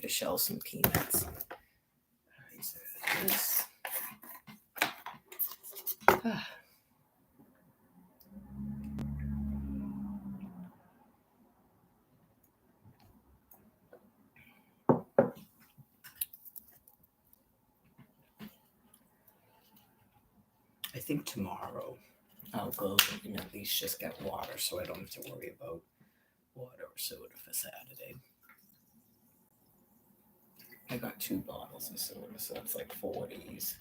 to shell some peanuts. All right, so this. I think tomorrow I'll go and at least just get water so I don't have to worry about water or soda for Saturday. I got 2 bottles of soda, so that's like 40s.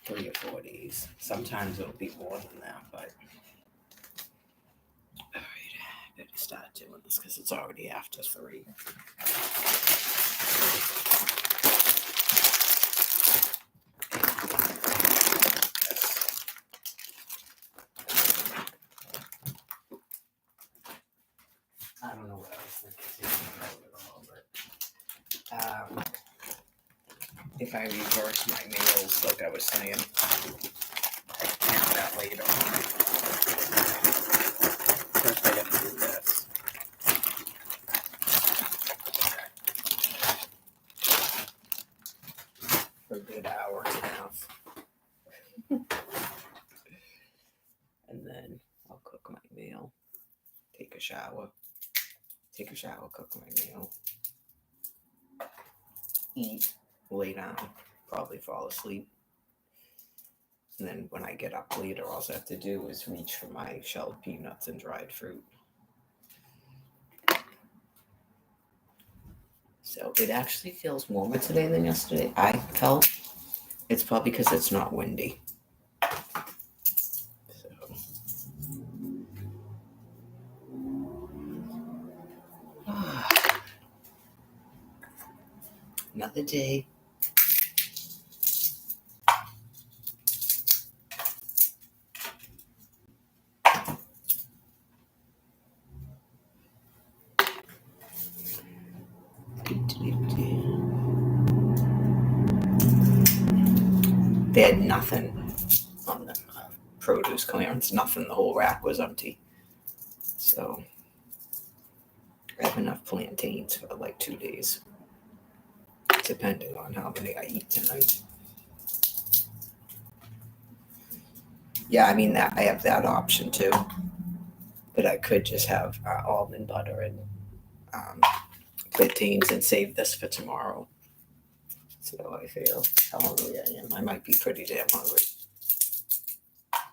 3 or 4 days. Sometimes it'll be more than that, but all right, I better start doing this because it's already after 3. I don't know what I was thinking about it all, but if I reverse my meals, like I was saying, I can have that later. First, I gotta do this. For a good hour and a half. And then I'll cook my meal, take a shower, cook my meal, eat, lay down, probably fall asleep. And then when I get up later, all I have to do is reach for my shelled peanuts and dried fruit. So it actually feels warmer today than yesterday. I felt it's probably because it's not windy. So another day. They had nothing on the produce clearance, nothing. The whole rack was empty. So I have enough plantains for like 2 days, depending on how many I eat tonight. Yeah, I mean, that I have that option too. But I could just have almond butter and plantains and save this for tomorrow. See how I feel, how hungry I am. I might be pretty damn hungry.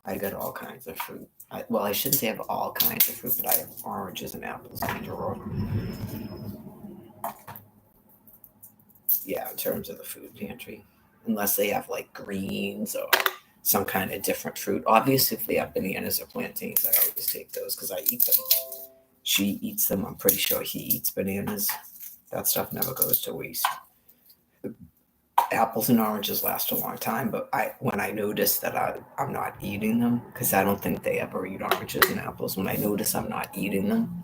I got all kinds of fruit. I shouldn't say I have all kinds of fruit, but I have oranges and apples in the drawer. Yeah, in terms of the food pantry. Unless they have like greens or some kind of different fruit. Obviously, if they have bananas or plantains, I always take those because I eat them. She eats them. I'm pretty sure he eats bananas. That stuff never goes to waste. Apples and oranges last a long time, but when I notice that I'm not eating them, because I don't think they ever eat oranges and apples, when I notice I'm not eating them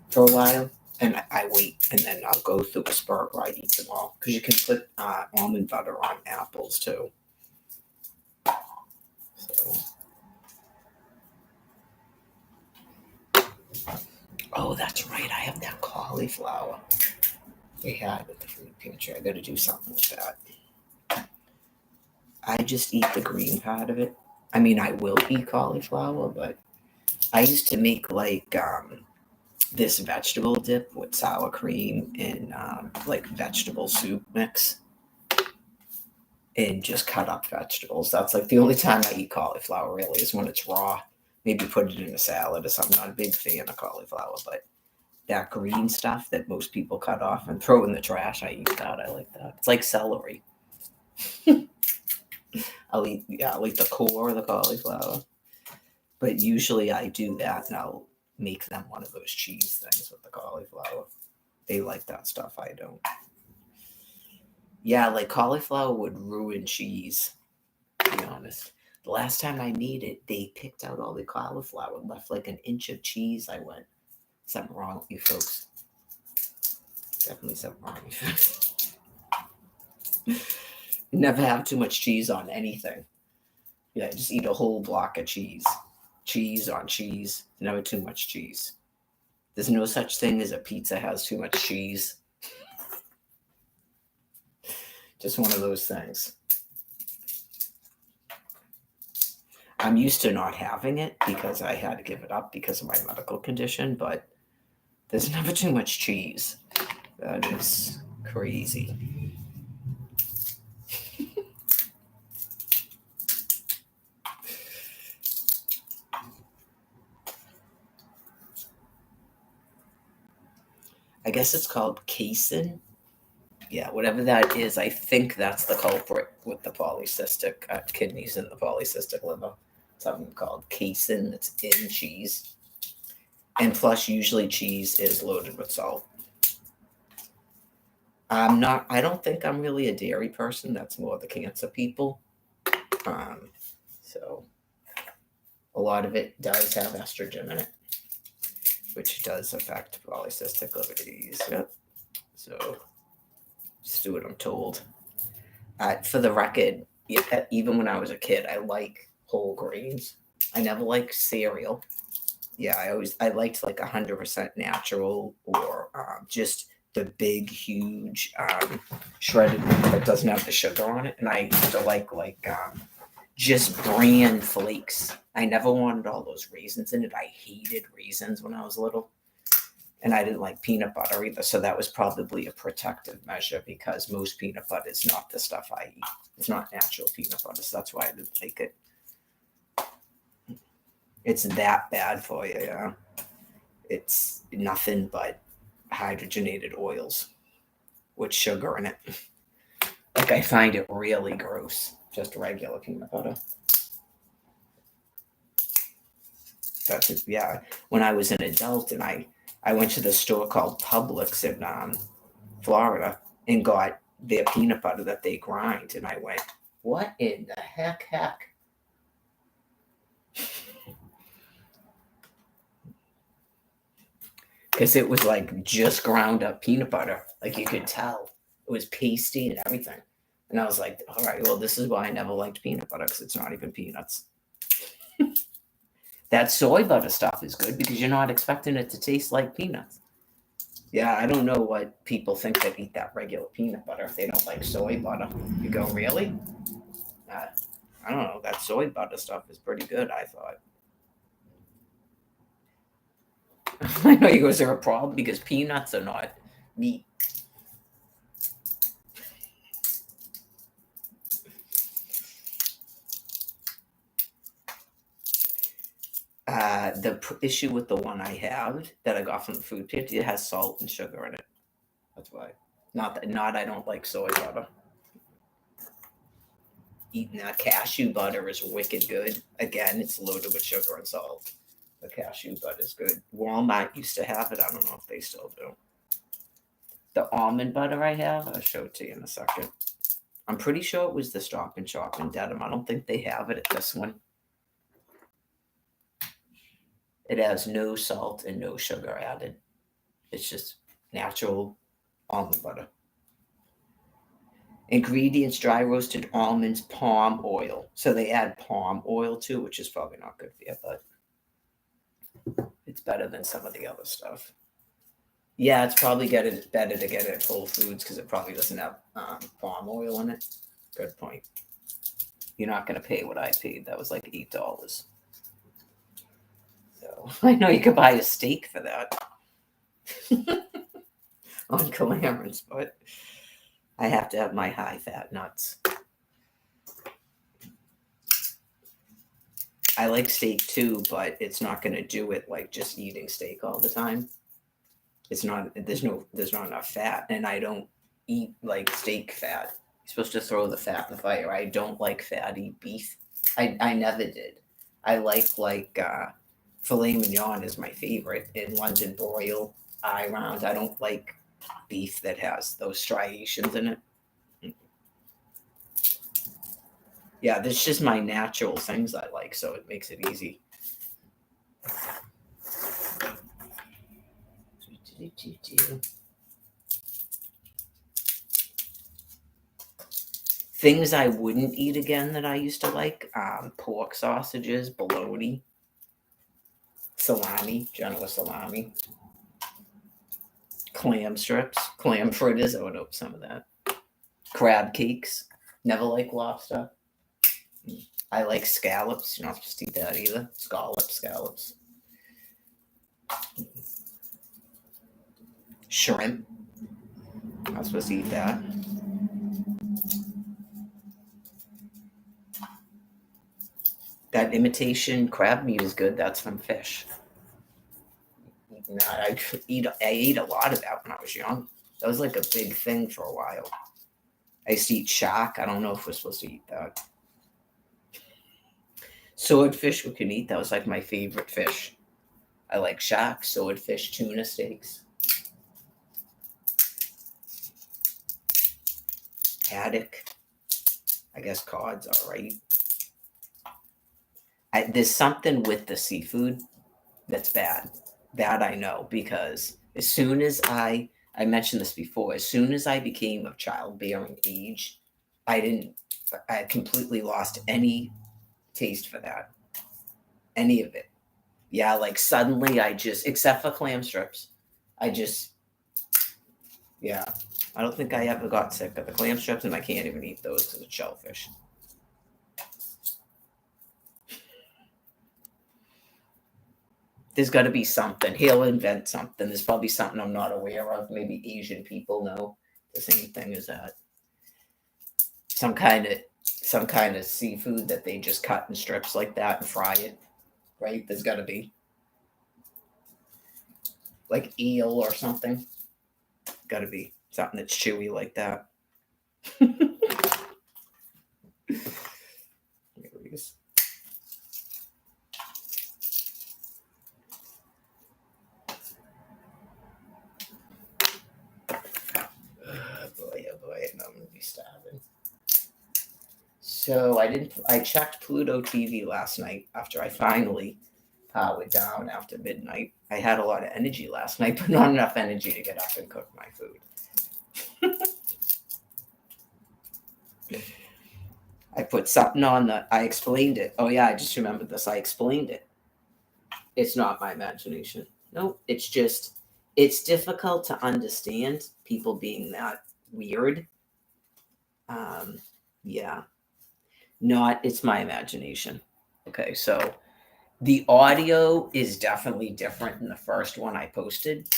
for a while, and I wait, and then I'll go through a spurt where I eat them all, because you can put almond butter on apples too. So. Oh, that's right, I have that cauliflower they had at the food pantry. I gotta do something with that. I just eat the green part of it. I mean, I will eat cauliflower, but I used to make like this vegetable dip with sour cream and like vegetable soup mix and just cut up vegetables. That's like the only time I eat cauliflower really is when it's raw. Maybe put it in a salad or something. I'm not a big fan of cauliflower, but that green stuff that most people cut off and throw in the trash, I eat that. I like that. It's like celery. I'll eat the core of the cauliflower. But usually I do that and I'll make them one of those cheese things with the cauliflower. They like that stuff. I don't. Yeah, like cauliflower would ruin cheese, to be honest. The last time I made it, they picked out all the cauliflower and left like an inch of cheese. I went, something wrong with you folks. Definitely something wrong with you folks. Never have too much cheese on anything. Yeah, just eat a whole block of cheese. Cheese on cheese. Never too much cheese. There's no such thing as a pizza has too much cheese. Just one of those things. I'm used to not having it because I had to give it up because of my medical condition, but there's never too much cheese. That is crazy. I guess it's called casein. Yeah, whatever that is, I think that's the culprit with the polycystic kidneys and the polycystic liver. Something called casein that's in cheese. And plus, usually cheese is loaded with salt. I don't think I'm really a dairy person. That's more the cancer people. So a lot of it does have estrogen in it, which does affect polycystic liver disease. Yep. So just do what I'm told. For the record, even when I was a kid, I like whole grains. I never liked cereal. Yeah, I liked like 100% natural or just the big, huge shredded wheat that doesn't have the sugar on it. And I used to like just bran flakes. I never wanted all those raisins in it. I hated raisins when I was little. And I didn't like peanut butter either. So that was probably a protective measure because most peanut butter is not the stuff I eat. It's not natural peanut butter. So that's why I didn't like it. It's that bad for you, yeah. It's nothing but hydrogenated oils with sugar in it. Like I find it really gross. Just regular peanut butter. That's it. Yeah. When I was an adult and I went to the store called Publix in Florida and got their peanut butter that they grind, and I went, "What in the heck?" Because it was like just ground up peanut butter. Like you could tell it was pasty and everything. And I was like, all right, well, this is why I never liked peanut butter because it's not even peanuts. That soy butter stuff is good because you're not expecting it to taste like peanuts. Yeah, I don't know what people think that eat that regular peanut butter if they don't like soy butter. You go, really? I don't know. That soy butter stuff is pretty good, I thought. I know you go, is there a problem? Because peanuts are not meat. The issue with the one I have that I got from the food pantry, it has salt and sugar in it. That's why. Not I don't like soy butter. Eating that cashew butter is wicked good. Again, it's loaded with sugar and salt. The cashew butter is good. Walmart used to have it. I don't know if they still do. The almond butter I have, I'll show it to you in a second. I'm pretty sure it was the Stop and Shop in Dedham. I don't think they have it at this one. It has no salt and no sugar added. It's just natural almond butter. Ingredients: dry roasted almonds, palm oil. So they add palm oil too, which is probably not good for you, but it's better than some of the other stuff. Yeah, it's probably better to get it at Whole Foods because it probably doesn't have palm oil in it. Good point. You're not going to pay what I paid. That was like $8. So I know you could buy a steak for that on Clarence, but I have to have my high fat nuts. I like steak too, but it's not going to do it like just eating steak all the time. It's not. There's not enough fat, and I don't eat like steak fat. You're supposed to throw the fat in the fire. I don't like fatty beef. I never did. I like filet mignon is my favorite, and London broil, eye round. I don't like beef that has those striations in it. Yeah, that's just my natural things I like, so it makes it easy. Things I wouldn't eat again that I used to like: pork sausages, bologna, salami, Genoa salami, clam strips, clam fritters. I would hope some of that. Crab cakes. Never like lobster. I like scallops. You're not supposed to eat that either. Scallops. Shrimp. Not supposed to eat that. That imitation crab meat is good. That's from fish. I ate a lot of that when I was young. That was like a big thing for a while. I used to eat shark. I don't know if we're supposed to eat that. Swordfish we can eat. That was like my favorite fish. I like shark, swordfish, tuna steaks. Haddock. I guess cod's all right. There's something with the seafood that's bad. That I know because as soon as I mentioned this before, as soon as I became of childbearing age, I completely lost any taste for that. Any of it. Yeah, like suddenly except for clam strips, yeah. I don't think I ever got sick of the clam strips, and I can't even eat those because it's shellfish. There's got to be something. He'll invent something. There's probably something I'm not aware of. Maybe Asian people know the same thing as that. Some kind of seafood that they just cut in strips like that and fry it. Right? There's got to be like eel or something. Got to be something that's chewy like that. Oh boy, and I'm gonna be starving. So I checked Pluto TV last night after I finally powered down after midnight. I had a lot of energy last night, but not enough energy to get up and cook my food. I put something on I explained it. Oh yeah, I just remembered this. I explained it. It's not my imagination. No, it's difficult to understand people being that weird. Yeah. It's my imagination. Okay, so the audio is definitely different than the first one I posted.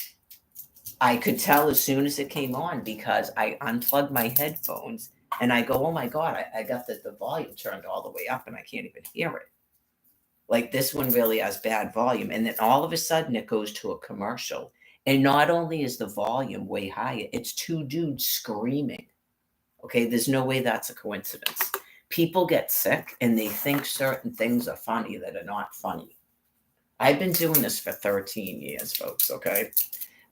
I could tell as soon as it came on because I unplugged my headphones and I go, oh my God, I got the volume turned all the way up and I can't even hear it. Like this one really has bad volume. And then all of a sudden it goes to a commercial. And not only is the volume way higher, it's two dudes screaming. Okay, there's no way that's a coincidence. People get sick and they think certain things are funny that are not funny. I've been doing this for 13 years, folks, okay?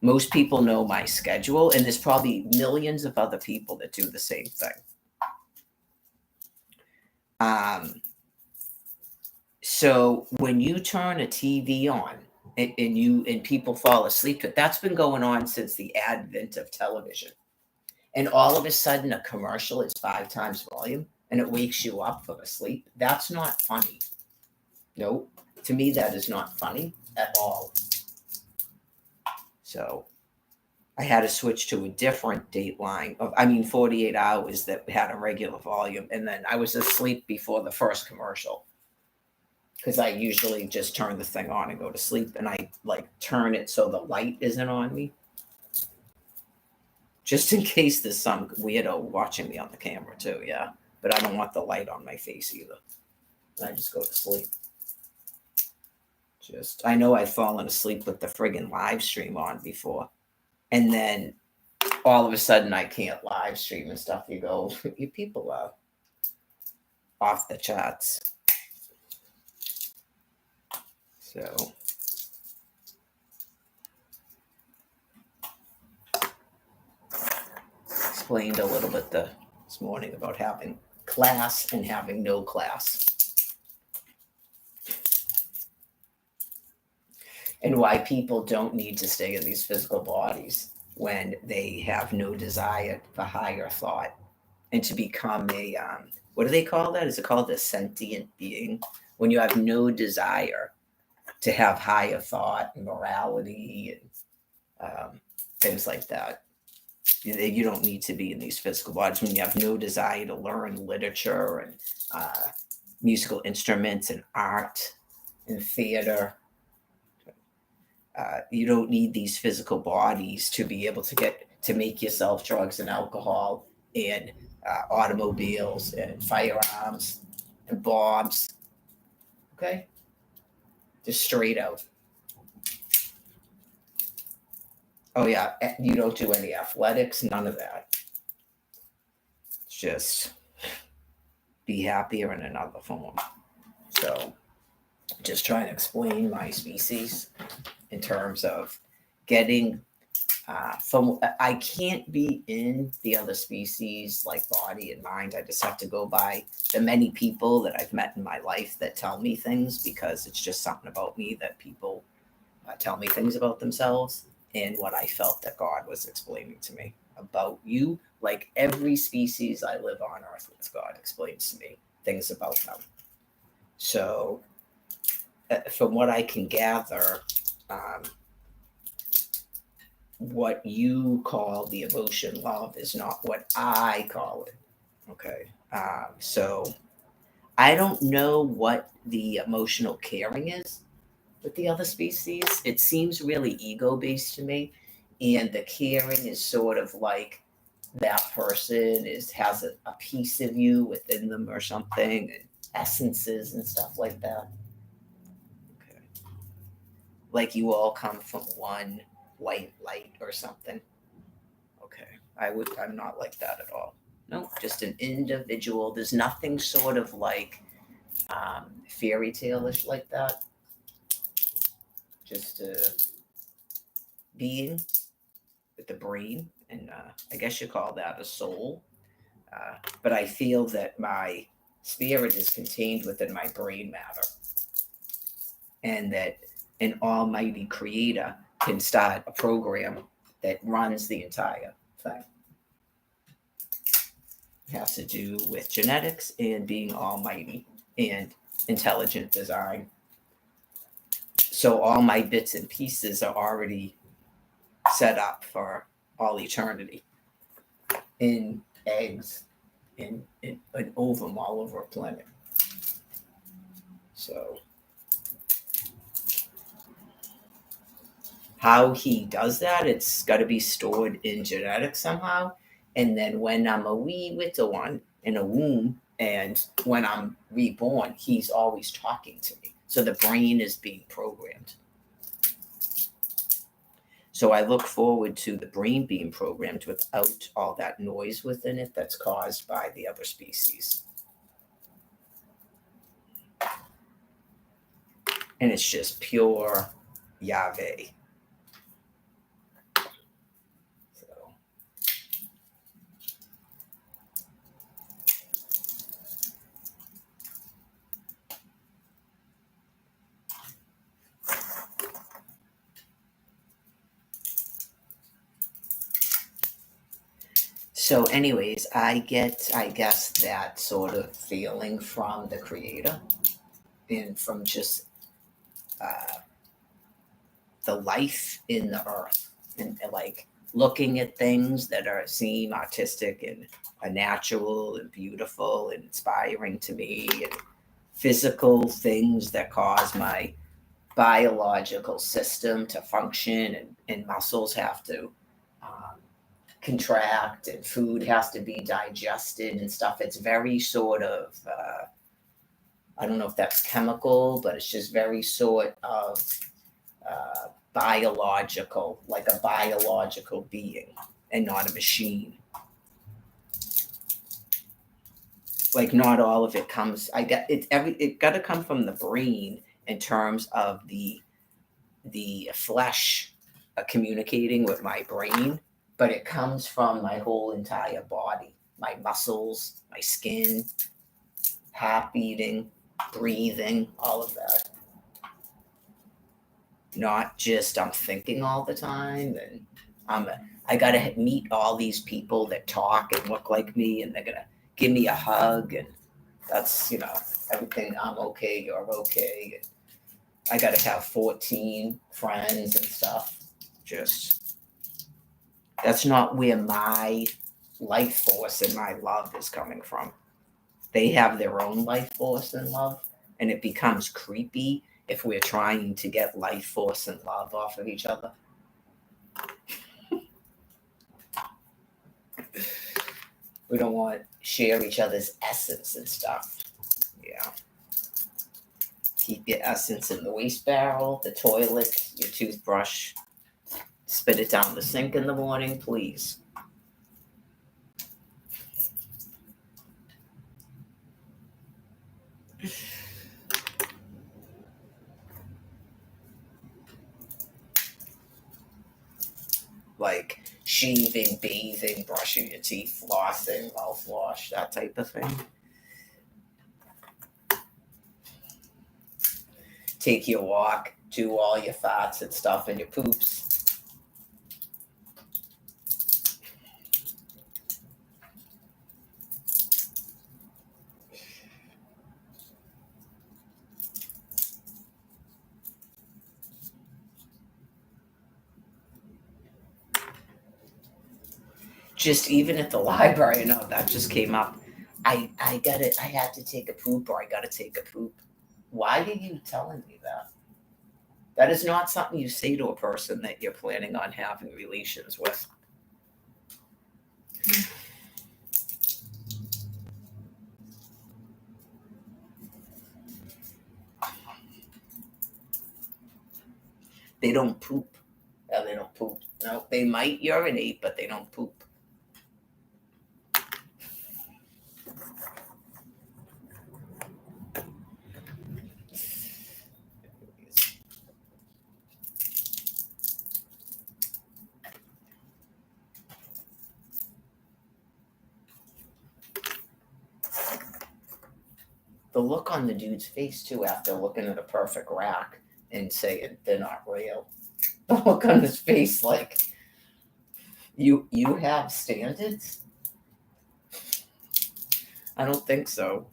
Most people know my schedule, and there's probably millions of other people that do the same thing. So when you turn a TV on and people fall asleep to it, that's been going on since the advent of television. And all of a sudden a commercial is 5 times volume and it wakes you up from a sleep. That's not funny. Nope. To me, that is not funny at all. So I had to switch to a different dateline 48 hours that had a regular volume. And then I was asleep before the first commercial because I usually just turn the thing on and go to sleep. And I turn it so the light isn't on me. Just in case there's some weirdo watching me on the camera too, yeah. But I don't want the light on my face either. And I just go to sleep. I know I've fallen asleep with the friggin' live stream on before. And then all of a sudden I can't live stream and stuff. You go, you people are off the charts. So explained a little bit this morning about having class and having no class. And why people don't need to stay in these physical bodies when they have no desire for higher thought and to become a, what do they call that? Is it called a sentient being? When you have no desire to have higher thought and morality and things like that. You don't need to be in these physical bodies when you have no desire to learn literature and musical instruments and art and theater. You don't need these physical bodies to be able to make yourself drugs and alcohol and automobiles and firearms and bombs. Okay, just straight out. Oh yeah, you don't do any athletics, none of that. It's just be happier in another form. So, just trying to explain my species in terms of getting from. I can't be in the other species like body and mind. I just have to go by the many people that I've met in my life that tell me things, because it's just something about me that people tell me things about themselves, and what I felt that God was explaining to me about you. Like every species I live on earth with, God explains to me things about them. So, from what I can gather, um, what you call the emotion love is not what I call it. Okay. So I don't know what the emotional caring is with the other species. It seems really ego based to me. And the caring is sort of like that person has a piece of you within them or something, and essences and stuff like that. Okay. Like you all come from one white light or something. Okay. I'm not like that at all. No, just an individual. There's nothing sort of like fairy tale-ish like that. Just a being with the brain, and I guess you call that a soul. But I feel that my spirit is contained within my brain matter, and that an almighty creator can start a program that runs the entire thing. It has to do with genetics and being almighty and intelligent design. So all my bits and pieces are already set up for all eternity in eggs in an ovum all over a planet. So how he does that, it's got to be stored in genetics somehow. And then when I'm a wee little one in a womb, and when I'm reborn, he's always talking to me. So the brain is being programmed. So I look forward to the brain being programmed without all that noise within it that's caused by the other species. And it's just pure Yahweh. So, anyways, I get, I guess, that sort of feeling from the creator, and from just uh, the life in the earth, and like looking at things that seem artistic and natural and beautiful and inspiring to me, and physical things that cause my biological system to function, and muscles have to um, contract, and food has to be digested and stuff. It's very sort of I don't know if that's chemical, but it's just very sort of biological, like a biological being and not a machine. Like not all of it comes. I get it. It got to come from the brain in terms of the flesh communicating with my brain, but it comes from my whole entire body, my muscles, my skin, heart beating, breathing, all of that. Not just I'm thinking all the time, and I gotta meet all these people that talk and look like me, and they're gonna give me a hug, and that's everything. I'm okay, you're okay. And I gotta have 14 friends and stuff. Just That's not where my life force and my love is coming from. They have their own life force and love, and it becomes creepy if we're trying to get life force and love off of each other. We don't want to share each other's essence and stuff. Yeah. Keep your essence in the waste barrel, the toilet, your toothbrush. Spit it down the sink in the morning, please. Like shaving, bathing, brushing your teeth, flossing, mouthwash, that type of thing. Take your walk, do all your farts and stuff and your poops. Just even at the library, no, that just came up. I had to take a poop or I gotta take a poop. Why are you telling me that? That is not something you say to a person that you're planning on having relations with. They don't poop. No, they don't poop. No, they might urinate, but they don't poop. The look on the dude's face too after looking at a perfect rack and saying they're not real. The look on his face like you have standards? I don't think so.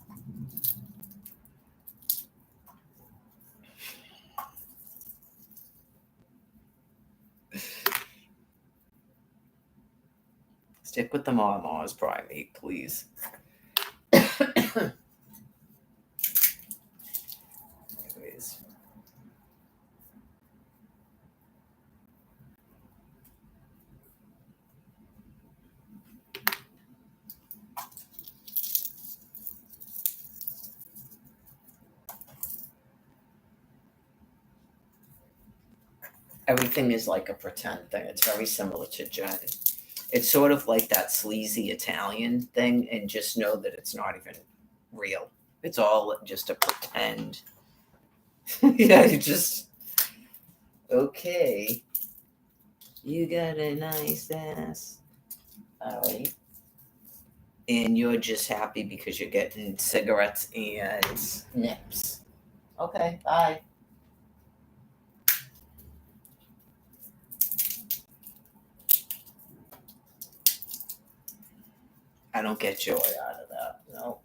Stick with the Mars primate, please. Anyways. Everything is like a pretend thing. It's very similar to Jen. It's sort of like that sleazy Italian thing, and just know that it's not even real. It's all just a pretend. Yeah, you just okay. You got a nice ass. All right. And you're just happy because you're getting cigarettes and nips. Okay, bye. I don't get joy out of that. No.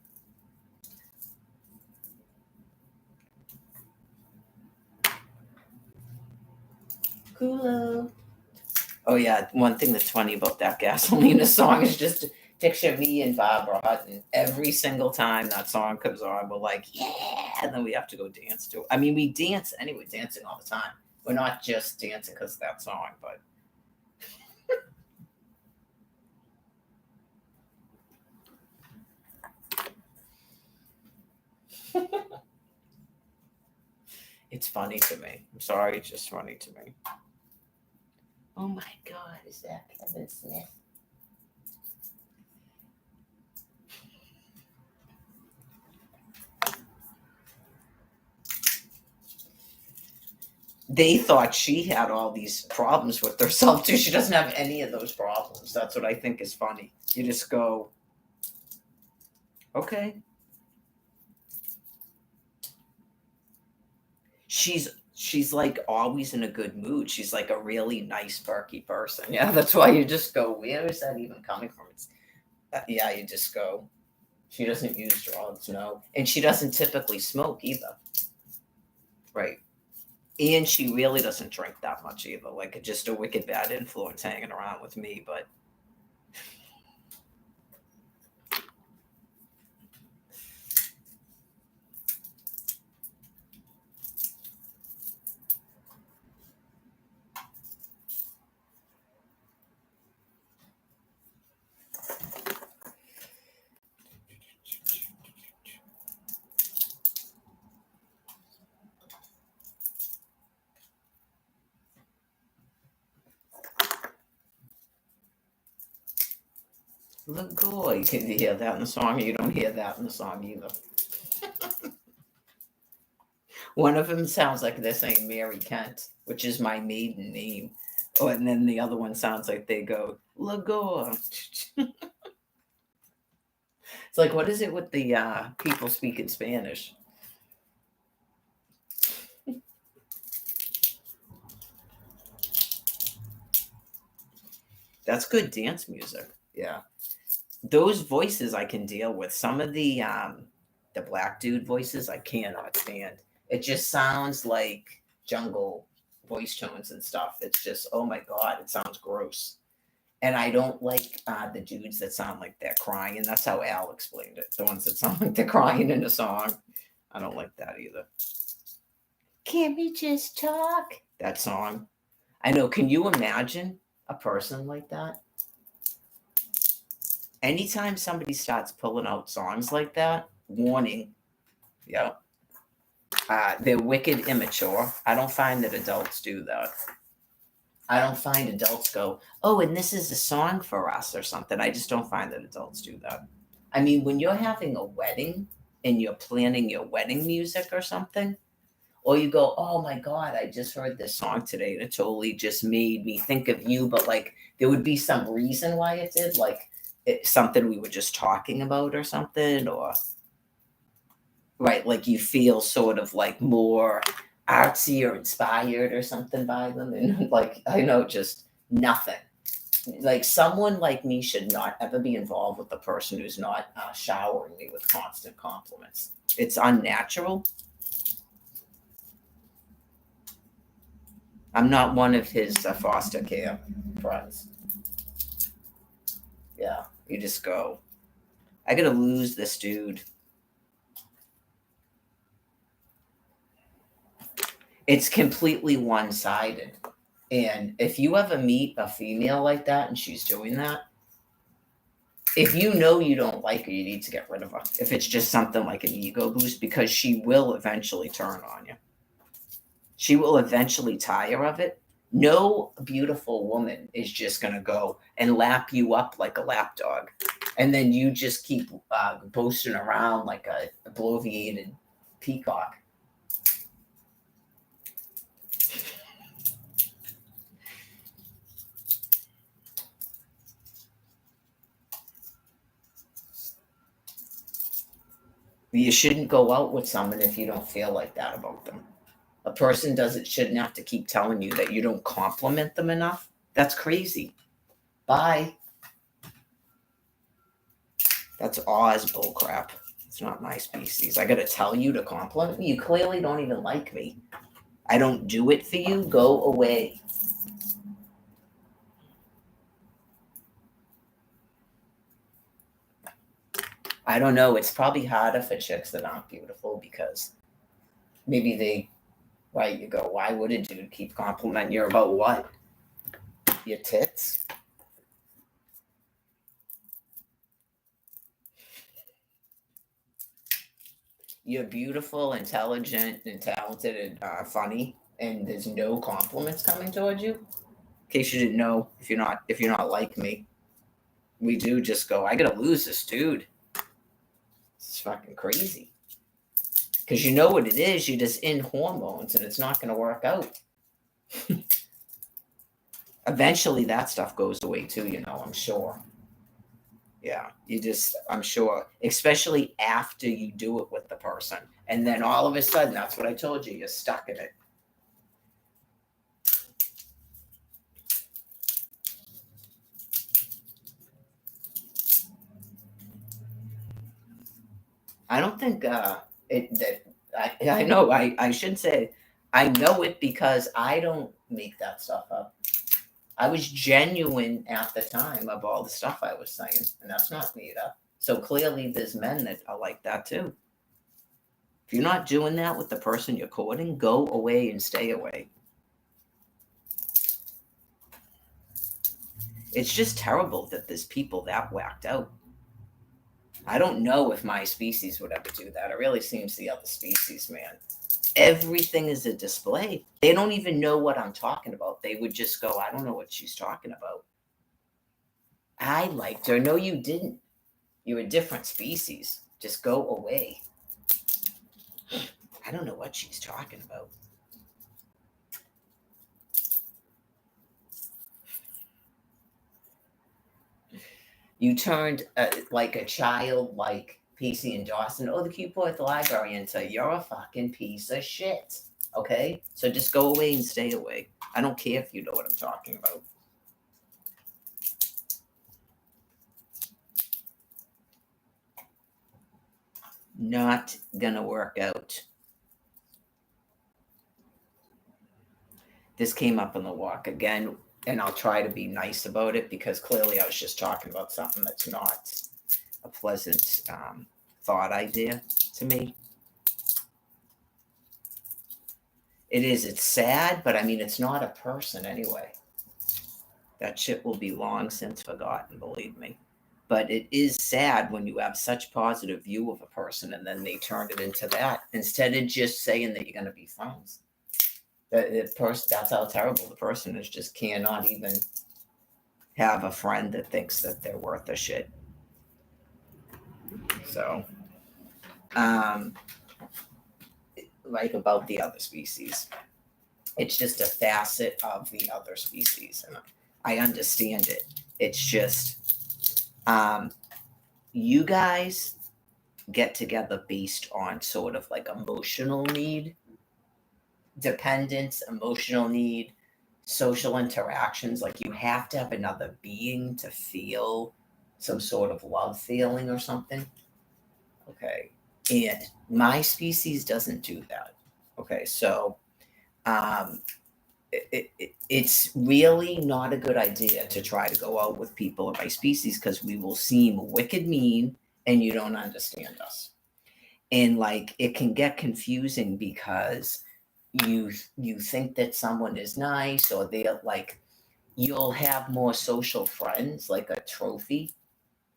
Cool. Oh yeah, one thing that's funny about that Gasolina song is just picture me and Barbara Hutton every single time that song comes on. We're like, yeah, and then we have to go dance to it. I mean, we dance anyway, dancing all the time. We're not just dancing because of that song, but it's funny to me. I'm sorry, it's just funny to me. Oh my God, is that Kevin Smith? They thought she had all these problems with herself too. She doesn't have any of those problems. That's what I think is funny. You just go, okay. She's like always in a good mood. She's like a really nice, perky person. Yeah, that's why you just go, where is that even coming from? Yeah, you just go. She doesn't use drugs, no, and she doesn't typically smoke either. Right. And she really doesn't drink that much either. Like, just a wicked bad influence hanging around with me. But Lagoy, can you hear that in the song? You don't hear that in the song either. One of them sounds like they're saying Mary Kent, which is my maiden name. Oh, and then the other one sounds like they go, Lagoy. It's like, what is it with the people speaking Spanish? That's good dance music. Yeah. Those voices I can deal with. Some of the black dude voices I cannot stand. It just sounds like jungle voice tones and stuff. It's just, oh my god, it sounds gross. And I don't like the dudes that sound like they're crying. And that's how Al explained it. The ones that sound like they're crying in a song. I don't like that either. Can we just talk? That song. I know. Can you imagine a person like that? Anytime somebody starts pulling out songs like that, warning. Yeah. They're wicked immature. I don't find that adults do that. I don't find adults go, oh, and this is a song for us or something. I just don't find that adults do that. I mean, when you're having a wedding and you're planning your wedding music or something, or you go, oh my God, I just heard this song today and it totally just made me think of you. But like, there would be some reason why it did, like something we were just talking about or something, or right, like you feel sort of like more artsy or inspired or something by them. And like, I know, just nothing. Like someone like me should not ever be involved with the person who's not showering me with constant compliments. It's unnatural. I'm not one of his foster care friends. Yeah, you just go, I gotta lose this dude. It's completely one sided. And if you ever meet a female like that and she's doing that, if you know you don't like her, you need to get rid of her. If it's just something like an ego boost, because she will eventually turn on you. She will eventually tire of it. No beautiful woman is just going to go and lap you up like a lap dog. And then you just keep boasting around like a bloviated peacock. You shouldn't go out with someone if you don't feel like that about them. A person shouldn't have to keep telling you that you don't compliment them enough. That's crazy. Bye. That's Oz bullcrap. It's not my species. I gotta tell you to compliment me. You clearly don't even like me. I don't do it for you. Go away. I don't know. It's probably harder for chicks that aren't beautiful because maybe they, right? You go, why would a dude keep complimenting you about what? Your tits? You're beautiful, intelligent, and talented, and funny, and there's no compliments coming towards you. In case you didn't know, if you're not like me, we do just go, I gotta lose this dude. It's fucking crazy. Because you know what it is, you're just in hormones and it's not gonna work out. Eventually that stuff goes away too, I'm sure. Yeah, I'm sure, especially after you do it with the person. And then all of a sudden, that's what I told you, you're stuck in it. I don't think I know I should say I know it because I don't make that stuff up. I was genuine at the time of all the stuff I was saying, and that's not made up. So clearly, there's men that are like that too. If you're not doing that with the person you're courting, go away and stay away. It's just terrible that there's people that whacked out. I don't know if my species would ever do that. It really seems the other species, man. Everything is a display. They don't even know what I'm talking about. They would just go, I don't know what she's talking about. I liked her. No, you didn't. You're a different species. Just go away. I don't know what she's talking about. You turned like a child, like PC and Dawson, oh, the cute boy at the library, into you're a fucking piece of shit. Okay? So just go away and stay away. I don't care if you know what I'm talking about. Not gonna work out. This came up on the walk again, and I'll try to be nice about it because clearly I was just talking about something that's not a pleasant thought idea to me. It is, it's sad, but I mean, it's not a person anyway. That shit will be long since forgotten, believe me. But it is sad when you have such positive view of a person and then they turn it into that instead of just saying that you're going to be friends. The person, that's how terrible the person is, just cannot even have a friend that thinks that they're worth a shit. So, like about the other species, it's just a facet of the other species, and I understand it. It's just you guys get together based on sort of like emotional need, dependence, emotional need, social interactions. Like you have to have another being to feel some sort of love feeling or something. Okay. And my species doesn't do that. Okay. So it's really not a good idea to try to go out with people of my species because we will seem wicked mean and you don't understand us. And like it can get confusing because you think that someone is nice or they're like you'll have more social friends like a trophy,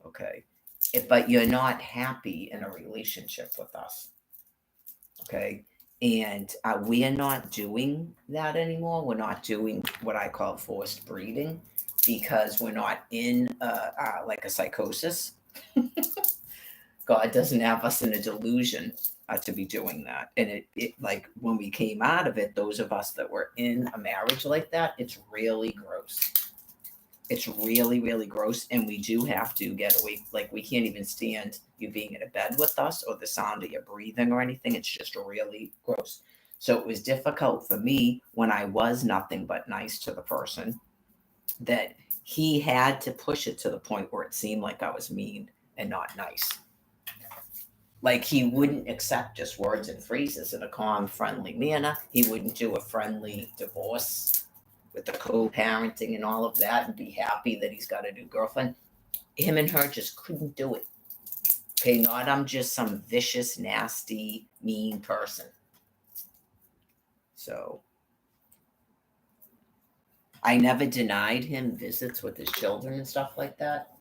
okay, but you're not happy in a relationship with us, okay. And we are not doing that anymore. We're not doing what I call forced breeding because we're not in like a psychosis. God doesn't have us in a delusion to be doing that. And it like when we came out of it, those of us that were in a marriage like that, it's really gross. It's really, really gross. And we do have to get away. Like we can't even stand you being in a bed with us or the sound of your breathing or anything. It's just really gross. So it was difficult for me when I was nothing but nice to the person that he had to push it to the point where it seemed like I was mean and not nice. Like he wouldn't accept just words and phrases in a calm, friendly manner. He wouldn't do a friendly divorce with the co-parenting and all of that and be happy that he's got a new girlfriend. Him and her just couldn't do it. Okay, not I'm just some vicious, nasty, mean person. So I never denied him visits with his children and stuff like that.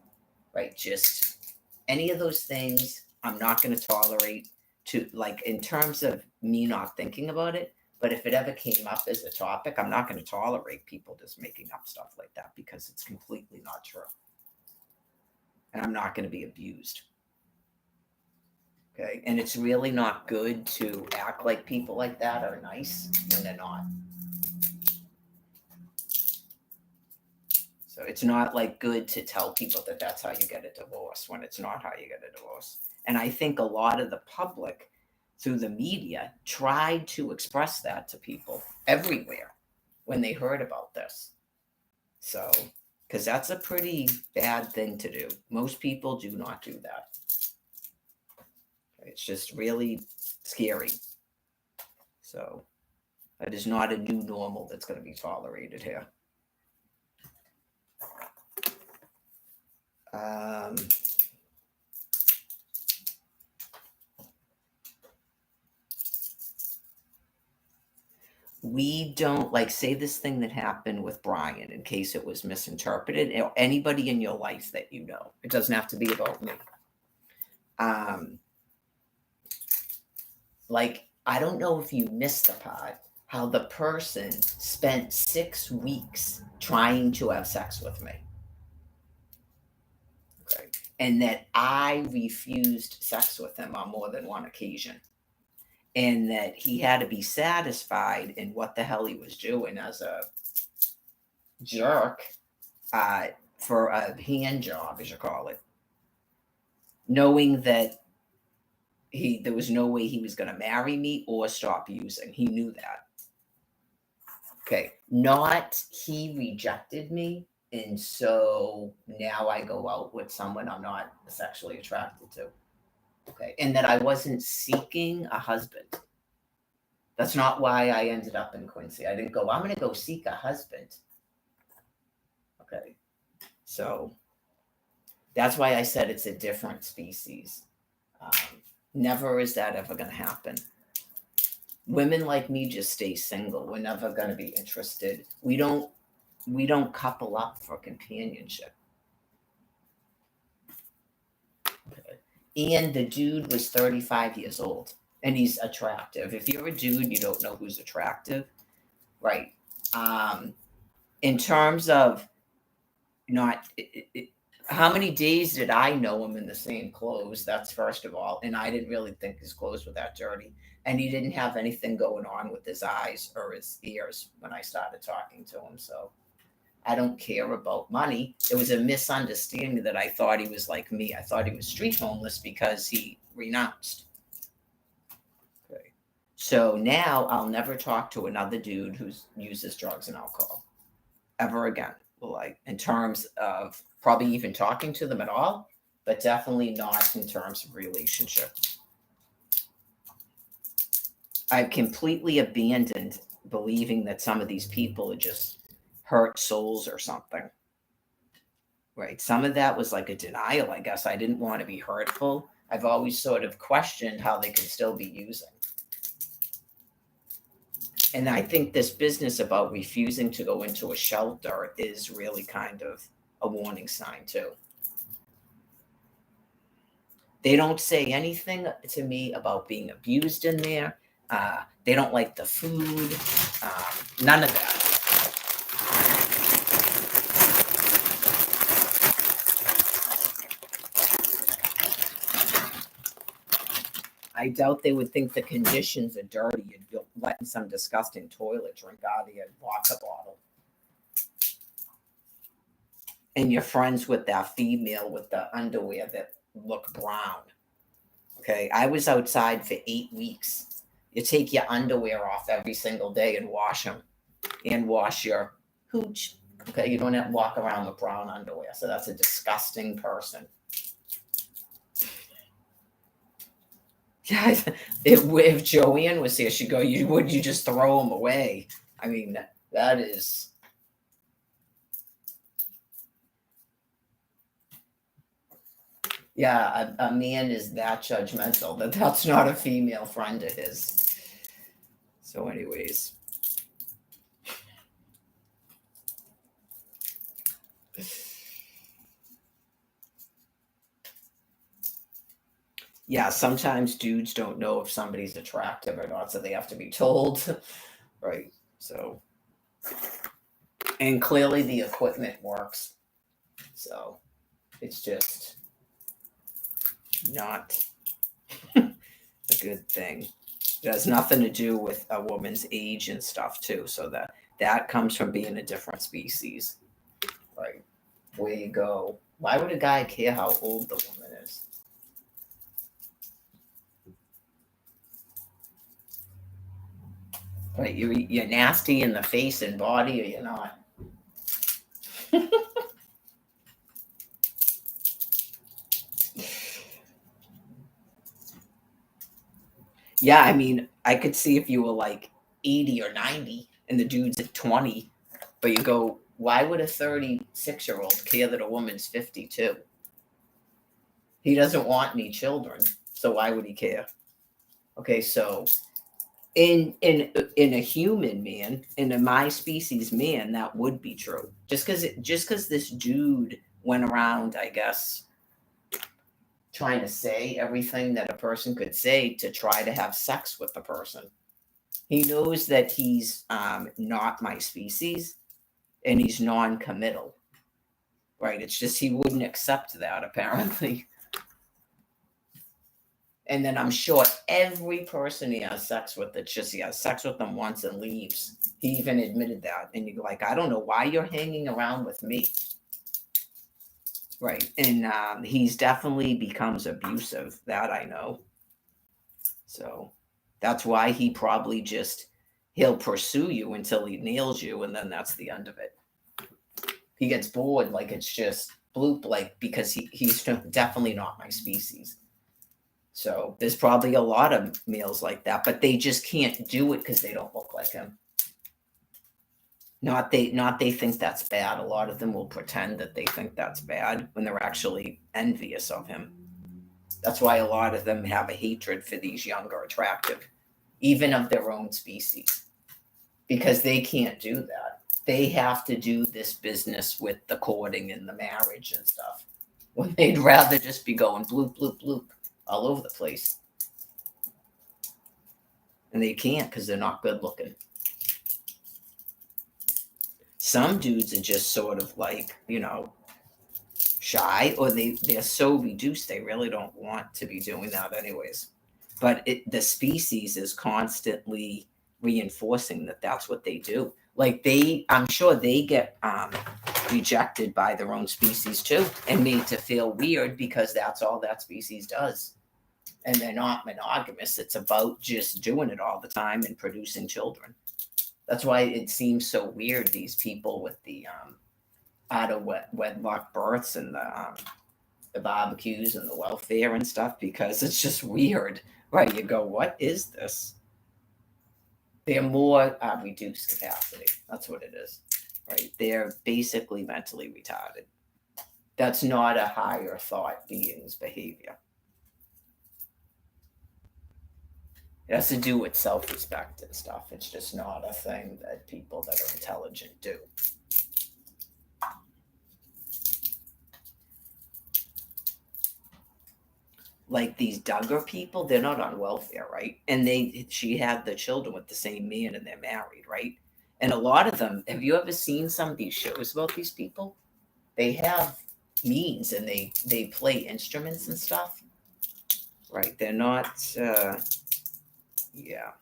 Right? Just any of those things I'm not going to tolerate to like in terms of me not thinking about it. But if it ever came up as a topic, I'm not going to tolerate people just making up stuff like that because it's completely not true. And I'm not going to be abused. Okay. And it's really not good to act like people like that are nice when they're not. So it's not like good to tell people that that's how you get a divorce when it's not how you get a divorce. And I think a lot of the public through the media tried to express that to people everywhere when they heard about this. So, because that's a pretty bad thing to do. Most people do not do that. It's just really scary. So, That is not a new normal that's going to be tolerated here. We don't like say this thing that happened with Brian in case it was misinterpreted. Or anybody in your life that you know. It doesn't have to be about me. Like, I don't know if you missed the part how the person spent 6 weeks trying to have sex with me. Okay. And that I refused sex with him on more than one occasion. And that he had to be satisfied in what the hell he was doing as a jerk for a hand job, as you call it, knowing that there was no way he was going to marry me or stop using. He knew that. Okay, not he rejected me, and so now I go out with someone I'm not sexually attracted to. Okay, and that I wasn't seeking a husband. That's not why I ended up in Quincy. I didn't go, I'm going to go seek a husband. Okay, so that's why I said it's a different species. Never is that ever going to happen. Women like me just stay single. We're never going to be interested. We don't couple up for companionship. Okay. And the dude was 35 years old and he's attractive. If you're a dude, you don't know who's attractive, right? In terms of not how many days did I know him in the same clothes? That's first of all. And I didn't really think his clothes were that dirty. And he didn't have anything going on with his eyes or his ears when I started talking to him. So I don't care about money. It was a misunderstanding that I thought he was like me. I thought he was street homeless because he renounced. Okay. So now I'll never talk to another dude who uses drugs and alcohol ever again. Like in terms of probably even talking to them at all, but definitely not in terms of relationship. I've completely abandoned believing that some of these people are just hurt souls or something. Right. Some of that was like a denial, I guess. I didn't want to be hurtful. I've always sort of questioned how they could still be using. And I think this business about refusing to go into a shelter is really kind of a warning sign too. They don't say anything to me about being abused in there. They don't like the food. None of that. I doubt they would think the conditions are dirty. You're letting some disgusting toilet drink out of your vodka bottle. And you're friends with that female with the underwear that look brown. Okay, I was outside for 8 weeks. You take your underwear off every single day and wash them and wash your hooch. Okay, you don't have to walk around with brown underwear. So that's a disgusting person. Yeah, if Joanne was here, she'd go, would you just throw them away? I mean, that is. Yeah, a man is that judgmental that that's not a female friend of his. So, anyways. Yeah, sometimes dudes don't know if somebody's attractive or not, so they have to be told. Right. So, and clearly the equipment works. So, it's just not a good thing. It has nothing to do with a woman's age and stuff too. So that comes from being a different species. Right. Where you go. Why would a guy care how old the woman is? Right. You're nasty in the face and body, or you're not. Yeah, I mean, I could see if you were like 80 or 90 and the dude's at 20. But you go, why would a 36-year-old care that a woman's 52? He doesn't want any children, so why would he care? Okay, so in a human man, in a my species man, that would be true. Just because this dude went around, I guess, trying to say everything that a person could say to try to have sex with the person. He knows that he's not my species and he's non-committal, right? It's just he wouldn't accept that apparently. And then I'm sure every person he has sex with, it's just he has sex with them once and leaves. He even admitted that. And you're like, I don't know why you're hanging around with me. Right. And he's definitely becomes abusive. That I know. So that's why he probably he'll pursue you until he nails you. And then that's the end of it. He gets bored. Like it's just bloop, like, because he's definitely not my species. So there's probably a lot of males like that, but they just can't do it because they don't look like him. Not they think that's bad. A lot of them will pretend that they think that's bad when they're actually envious of him. That's why a lot of them have a hatred for these younger, attractive, even of their own species, because they can't do that. They have to do this business with the courting and the marriage and stuff, when they'd rather just be going bloop, bloop, bloop all over the place. And they can't because they're not good looking. Some dudes are just sort of like, shy, or they're so reduced they really don't want to be doing that anyways. But the species is constantly reinforcing that that's what they do. Like I'm sure they get rejected by their own species too and made to feel weird because that's all that species does. And they're not monogamous. It's about just doing it all the time and producing children. That's why it seems so weird, these people with the out of wedlock births and the barbecues and the welfare and stuff, because it's just weird, right? You go, what is this? They're more reduced capacity. That's what it is, right? They're basically mentally retarded. That's not a higher thought being's behavior. It has to do with self-respect and stuff. It's just not a thing that people that are intelligent do. Like these Duggar people, they're not on welfare, right? And she had the children with the same man and they're married, right? And a lot of them, have you ever seen some of these shows about these people? They have means and they play instruments and stuff, right? They're not, yeah.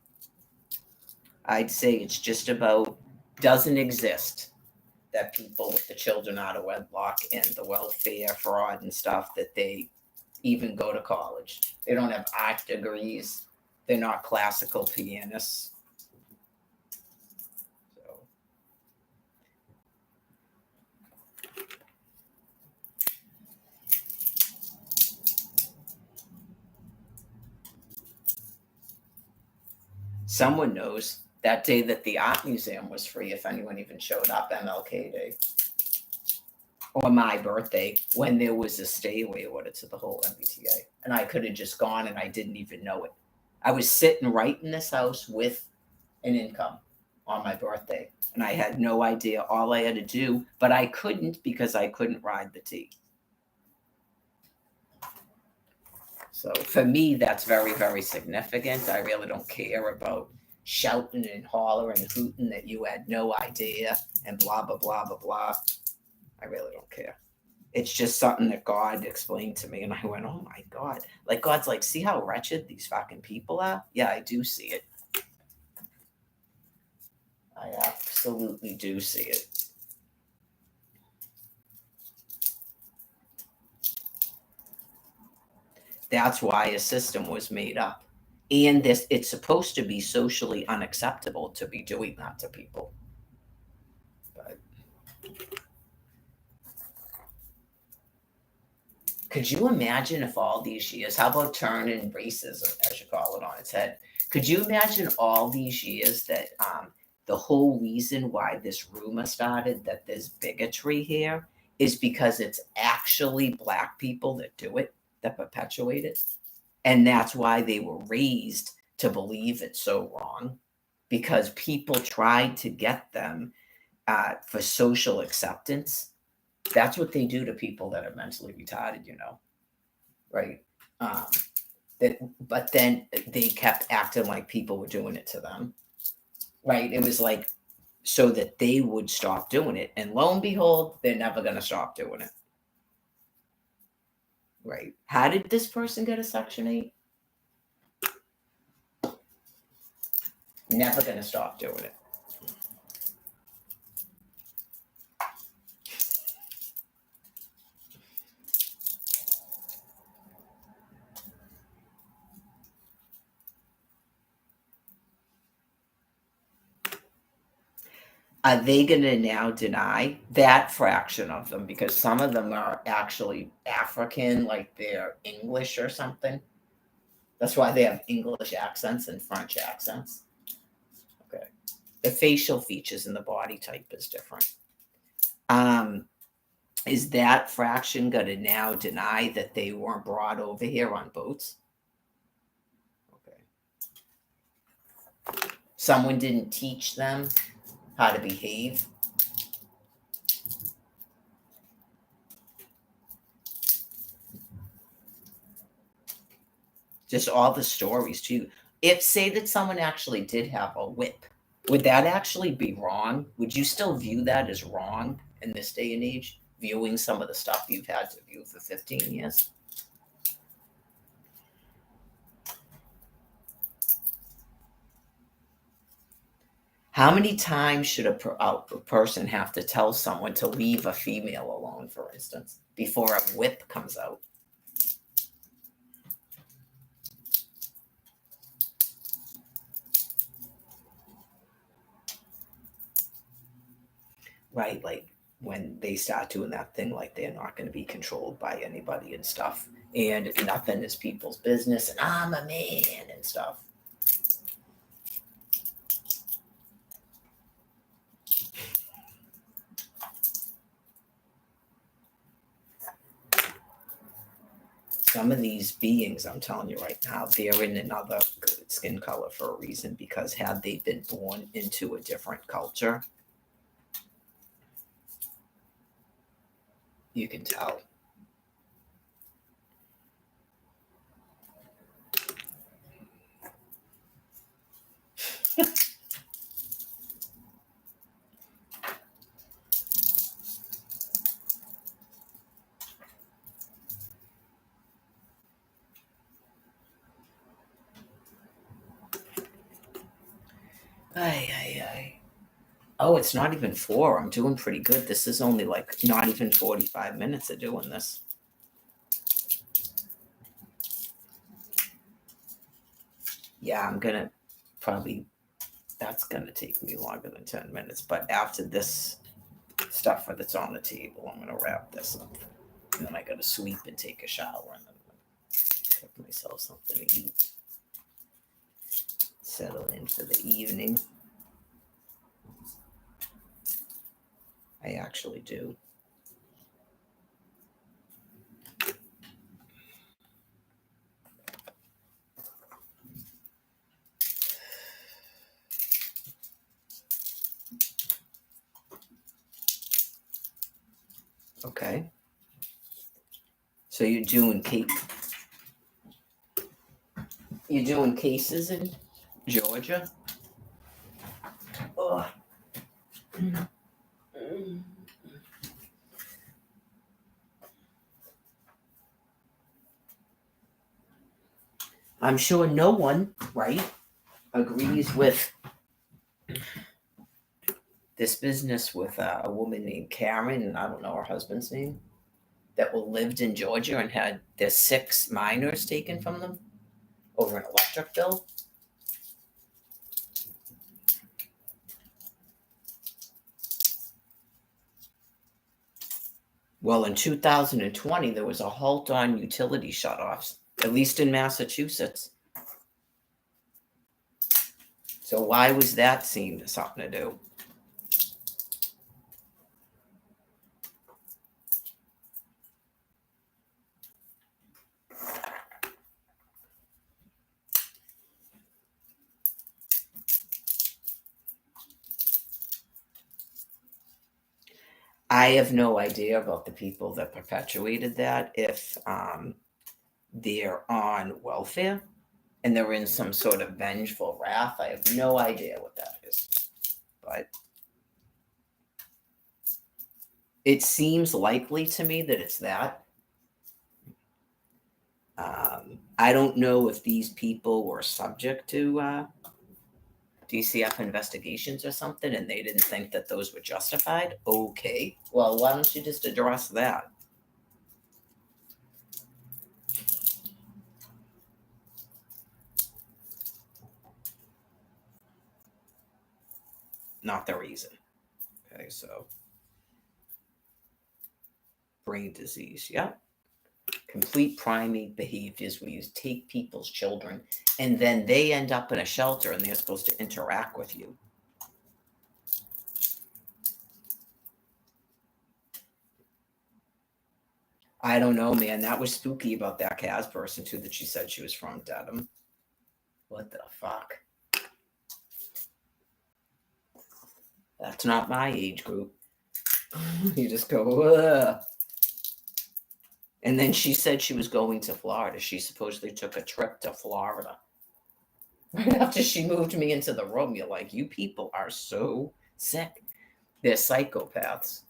I'd say it's just about, doesn't exist that people with the children out of wedlock and the welfare fraud and stuff, that they even go to college. They don't have art degrees. They're not classical pianists. So. Someone knows that day that the art museum was free, if anyone even showed up, MLK Day. Or my birthday, when there was a stay away order to the whole MBTA. And I could have just gone and I didn't even know it. I was sitting right in this house with an income on my birthday. And I had no idea. All I had to do, but I couldn't because I couldn't ride the T. So for me, that's very, very significant. I really don't care about shouting and hollering and hooting that you had no idea and blah, blah, blah, blah, blah. I really don't care. It's just something that God explained to me. And I went, oh my God. Like God's like, see how wretched these fucking people are? Yeah, I do see it. I absolutely do see it. That's why a system was made up. And it's supposed to be socially unacceptable to be doing that to people. But could you imagine if all these years, how about turning racism, as you call it, on its head? Could you imagine all these years that the whole reason why this rumor started that there's bigotry here is because it's actually Black people that do it, that perpetuate it? And that's why they were raised to believe it's so wrong, because people tried to get them for social acceptance. That's what they do to people that are mentally retarded, right? Um, but then they kept acting like people were doing it to them, right? It was like so that they would stop doing it. And lo and behold, they're never going to stop doing it, right? How did this person get a Section 8? Never going to stop doing it. Are they going to now deny that fraction of them? Because some of them are actually African, like they're English or something. That's why they have English accents and French accents. Okay. The facial features and the body type is different. Is that fraction going to now deny that they weren't brought over here on boats? Okay. Someone didn't teach them how to behave. Just all the stories too. If say that someone actually did have a whip, would that actually be wrong? Would you still view that as wrong in this day and age, viewing some of the stuff you've had to view for 15 years? How many times should a person have to tell someone to leave a female alone, for instance, before a whip comes out? Right, like when they start doing that thing, like they're not going to be controlled by anybody and stuff, and nothing is people's business, and I'm a man and stuff. Some of these beings, I'm telling you right now, they're in another skin color for a reason, because had they been born into a different culture, you can tell. Ay. Oh, it's not even 4. I'm doing pretty good. This is only like not even 45 minutes of doing this. Yeah, I'm gonna probably, that's gonna take me longer than 10 minutes. But after this stuff that's on the table, I'm gonna wrap this up. And then I gotta sweep and take a shower and then cook myself something to eat. Settle in for the evening. I actually do. Okay. So you're doing cases in Georgia? Oh. I'm sure no one, right, agrees with this business with a woman named Karen, and I don't know her husband's name, that lived in Georgia and had their 6 minors taken from them over an electric bill. Well, in 2020, there was a halt on utility shutoffs, at least in Massachusetts. So why was that seem something to do? I have no idea about the people that perpetuated that. If they're on welfare and they're in some sort of vengeful wrath, I have no idea what that is. But it seems likely to me that it's that. I don't know if these people were subject to DCF investigations or something and they didn't think that those were justified. Okay. Well, why don't you just address that? Not the reason. Okay, so brain disease. Yep. Complete primate behaviors where you take people's children and then they end up in a shelter and they're supposed to interact with you. I don't know, man. That was spooky about that Kaz person too, that she said she was from Dedham. What the fuck? That's not my age group. You just go, ugh. And then she said she was going to Florida. She supposedly took a trip to Florida. Right after she moved me into the room, you're like, you people are so sick. They're psychopaths.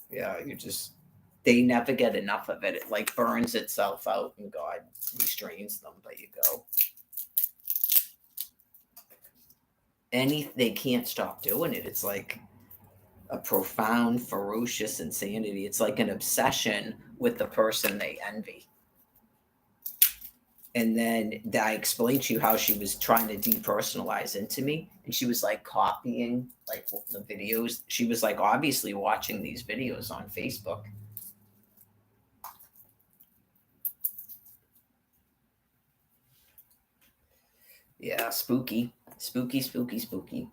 Yeah, they never get enough of it. It like burns itself out and God restrains them, but you go. They can't stop doing it. It's like a profound, ferocious insanity. It's like an obsession with the person they envy. And then I explained to you how she was trying to depersonalize into me. And she was like copying like the videos. She was like obviously watching these videos on Facebook. Yeah, spooky. Spooky, spooky, spooky.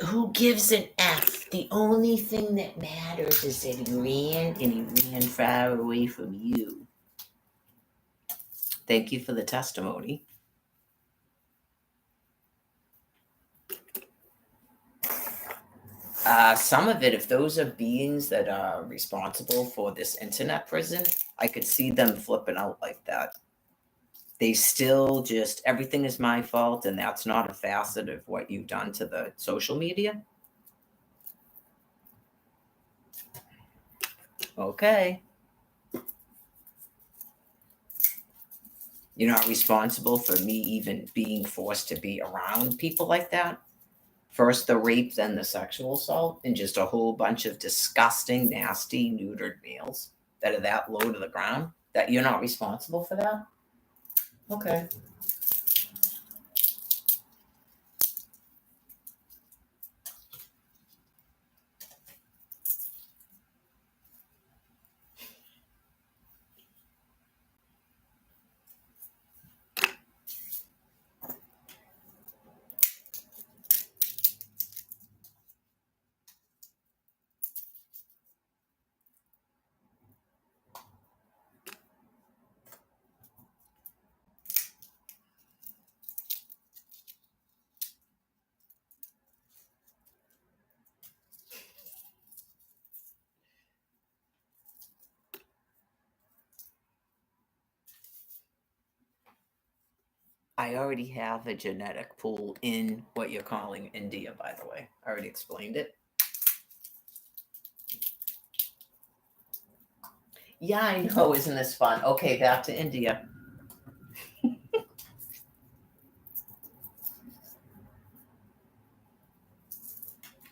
Who gives an F? The only thing that matters is that he ran and he ran far away from you. Thank you for the testimony. Some of it, if those are beings that are responsible for this internet prison, I could see them flipping out like that. They still just, everything is my fault, and that's not a facet of what you've done to the social media. Okay. You're not responsible for me even being forced to be around people like that. First the rape, then the sexual assault, and just a whole bunch of disgusting, nasty, neutered males that are that low to the ground, that you're not responsible for that? Okay. I already have a genetic pool in what you're calling India, by the way. I already explained it. Yeah, I know. Isn't this fun? Okay, back to India.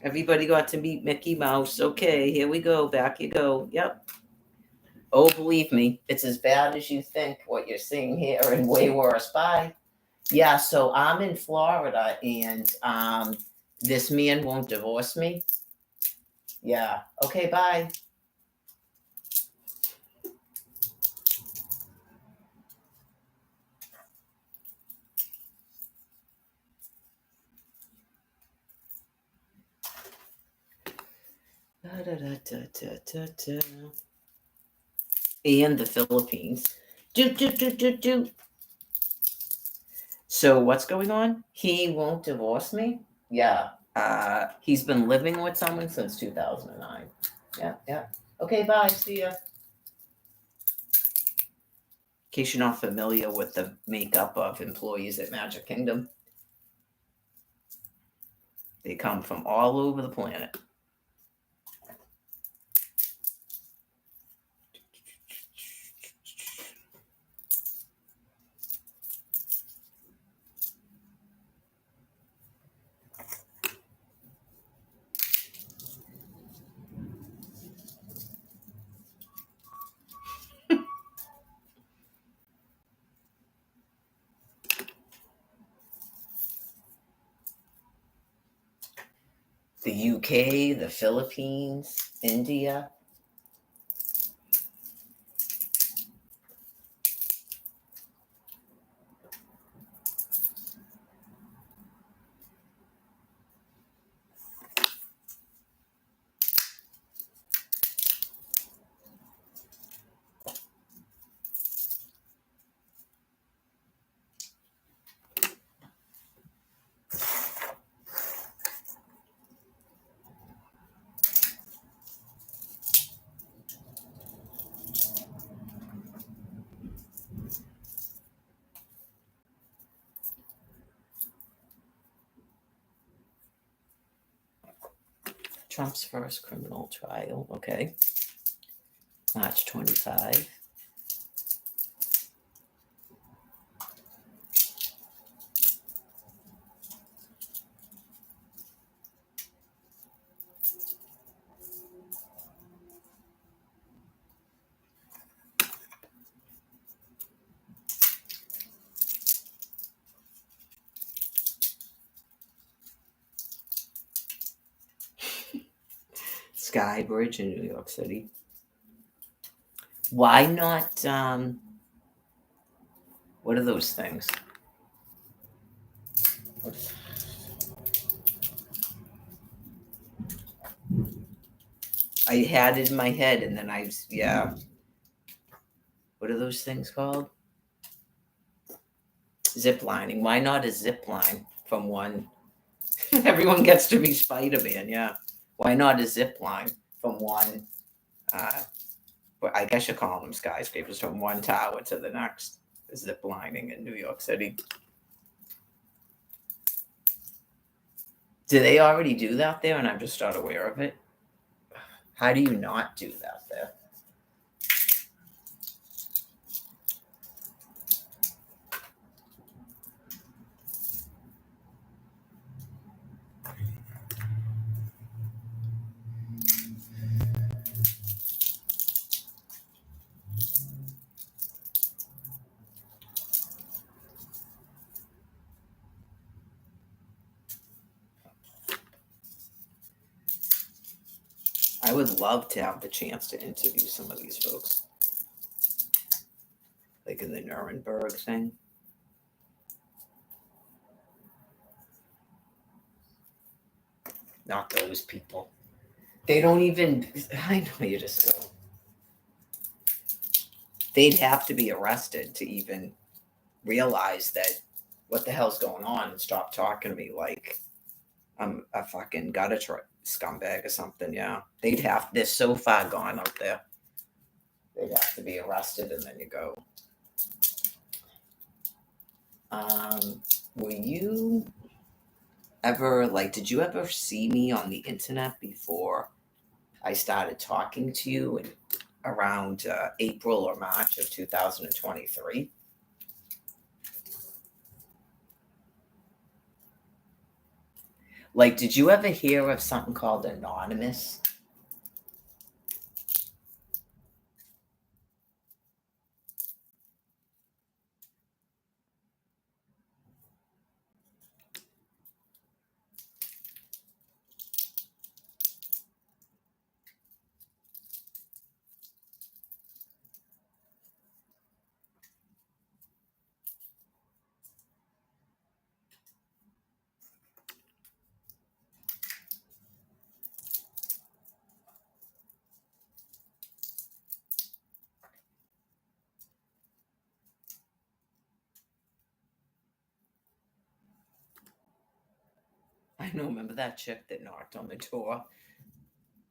Everybody got to meet Mickey Mouse. Okay, here we go. Back you go. Yep. Oh, believe me, it's as bad as you think what you're seeing here and way worse. Bye. Yeah, so I'm in Florida and this man won't divorce me. Yeah. Okay, bye. Da, da, da, da, da, da, da. And the Philippines. Do, do, do, do, do. So what's going on? He won't divorce me? Yeah. He's been living with someone since 2009. Yeah, yeah. Okay, bye. See ya. In case you're not familiar with the makeup of employees at Magic Kingdom, they come from all over the planet. The UK, the Philippines, India. Trump's first criminal trial. Okay. March 25. Sky Bridge in New York City. Why not? What are those things? What is, I had it in my head and then yeah. What are those things called? Zip lining. Why not a zip line from one? Everyone gets to be Spider Man, yeah. Why not a zip line from one? Well, I guess you call them skyscrapers from one tower to the next. Zip lining in New York City. Do they already do that there and I'm just not aware of it? How do you not do that there? I would love to have the chance to interview some of these folks, like in the Nuremberg thing. Not those people. They don't even. I know you just go. They'd have to be arrested to even realize that what the hell's going on and stop talking to me like I'm a fucking gutter scumbag or something. Yeah, they'd have. They're so far gone out there. They'd have to be arrested and then you go. Were you ever like? Did you ever see me on the internet before I started talking to you in around April or March of 2023? Like, did you ever hear of something called Anonymous? I know, remember that chick that knocked on the door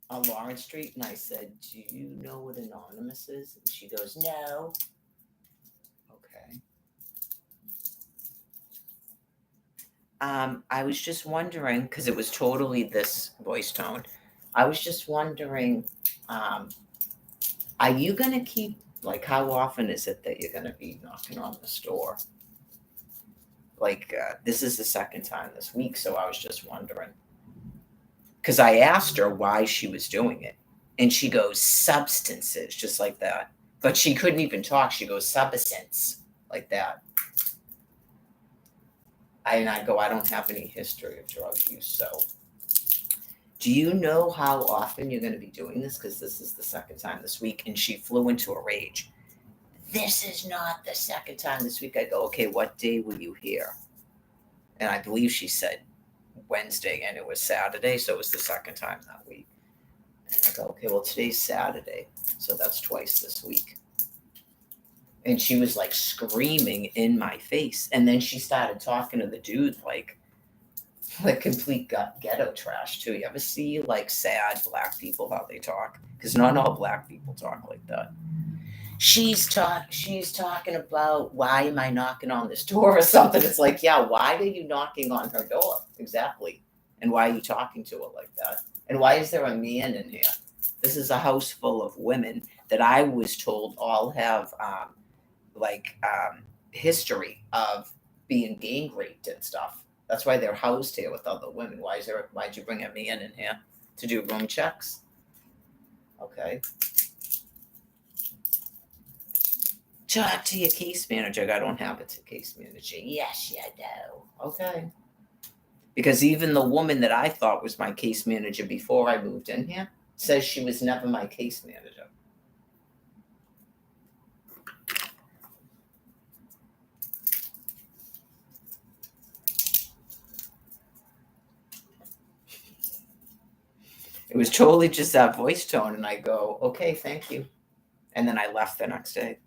on Lawrence Street? And I said, "Do you know what Anonymous is?" And she goes, "No." Okay. I was just wondering, because it was totally this voice tone. I was just wondering, um, are you going to keep, like, how often is it that you're going to be knocking on the store? Like, this is the second time this week, so I was just wondering. Because I asked her why she was doing it. And she goes, substances, just like that. But she couldn't even talk. She goes, substance, like that. And I go, I don't have any history of drug use. So, do you know how often you're going to be doing this? Because this is the second time this week. And she flew into a rage. This is not the second time this week. I go, okay, what day were you here? And I believe she said Wednesday, and it was Saturday. So it was the second time that week. And I go, okay, well, today's Saturday. So that's twice this week. And she was like screaming in my face. And then she started talking to the dude like complete ghetto trash too. You ever see like sad black people how they talk? Because not all black people talk like that. She's talking about, why am I knocking on this door or something? It's like, yeah, why are you knocking on her door? Exactly. And why are you talking to her like that? And why is there a man in here? This is a house full of women that I was told all have history of being gang raped and stuff. That's why they're housed here with other women. Why'd you bring a man in here to do room checks? Okay. Talk to your case manager. I don't have a case manager. Yes, you do. Okay. Because even the woman that I thought was my case manager before I moved in here says she was never my case manager. It was totally just that voice tone. And I go, okay, thank you. And then I left the next day.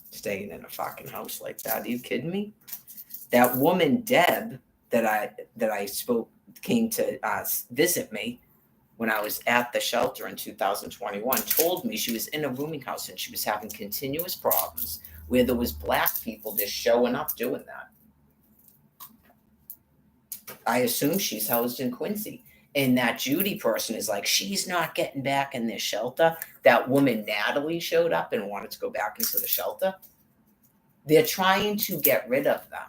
Staying in a fucking house like that. Are you kidding me? That woman, Deb, that I spoke, came to visit me when I was at the shelter in 2021, told me she was in a rooming house and she was having continuous problems where there was black people just showing up doing that. I assume she's housed in Quincy. And that Judy person is like, she's not getting back in this shelter. That woman, Natalie, showed up and wanted to go back into the shelter. They're trying to get rid of them.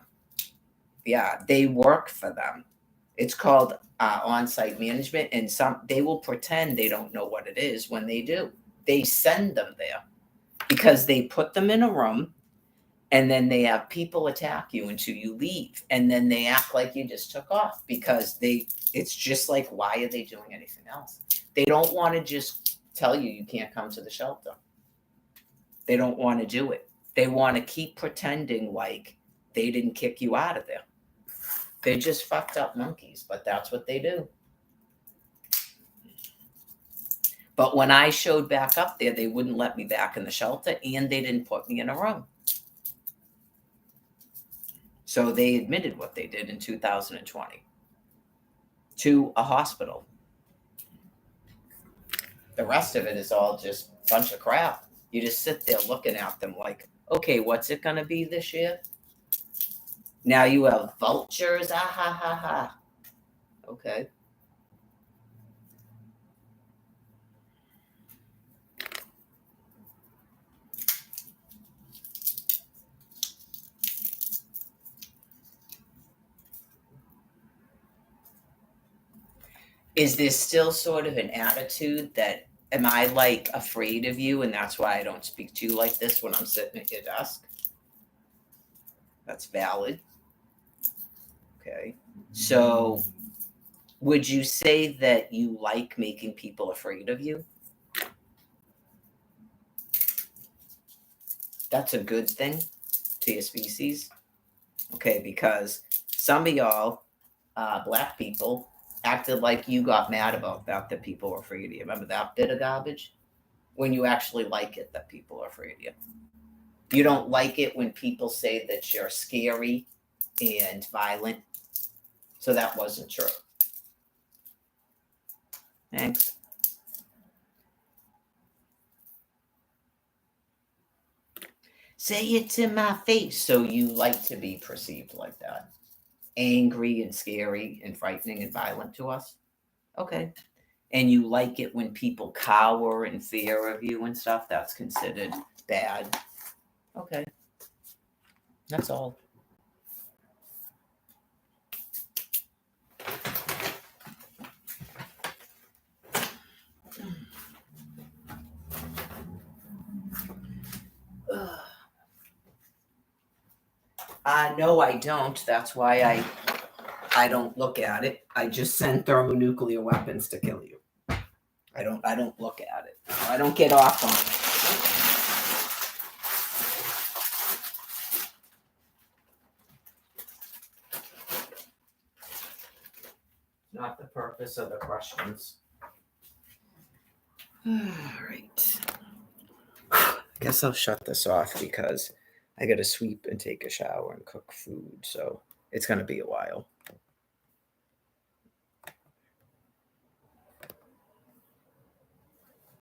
Yeah, they work for them. It's called on-site management, and they will pretend they don't know what it is when they do. They send them there because they put them in a room, and then they have people attack you until you leave, and then they act like you just took off because it's just like, why are they doing anything else? They don't want to just tell you can't come to the shelter. They don't want to do it. They want to keep pretending like they didn't kick you out of there. They're just fucked up monkeys, but that's what they do. But when I showed back up there, they wouldn't let me back in the shelter, and they didn't put me in a room. So they admitted what they did in 2020 to a hospital. The rest of it is all just a bunch of crap. You just sit there looking at them like, okay, what's it going to be this year? Now you have vultures. Ah, ha, ha, ha. Okay. Is there still sort of an attitude that, am I like afraid of you and that's why I don't speak to you like this when I'm sitting at your desk? That's valid. Okay. So would you say that you like making people afraid of you? That's a good thing to your species. Okay, because some of y'all, black people, acted like you got mad about that people were afraid of you. Remember that bit of garbage? When you actually like it that people are afraid of you. You don't like it when people say that you're scary and violent. So that wasn't true. Thanks. Say it to my face. So you like to be perceived like that. Angry and scary and frightening and violent to us? Okay. And you like it when people cower in fear of you and stuff? That's considered bad. Okay. That's all. No, I don't. That's why I don't look at it. I just send thermonuclear weapons to kill you. I don't look at it. I don't get off on it. Not the purpose of the questions. All right. I guess I'll shut this off because I got to sweep and take a shower and cook food. So it's going to be a while.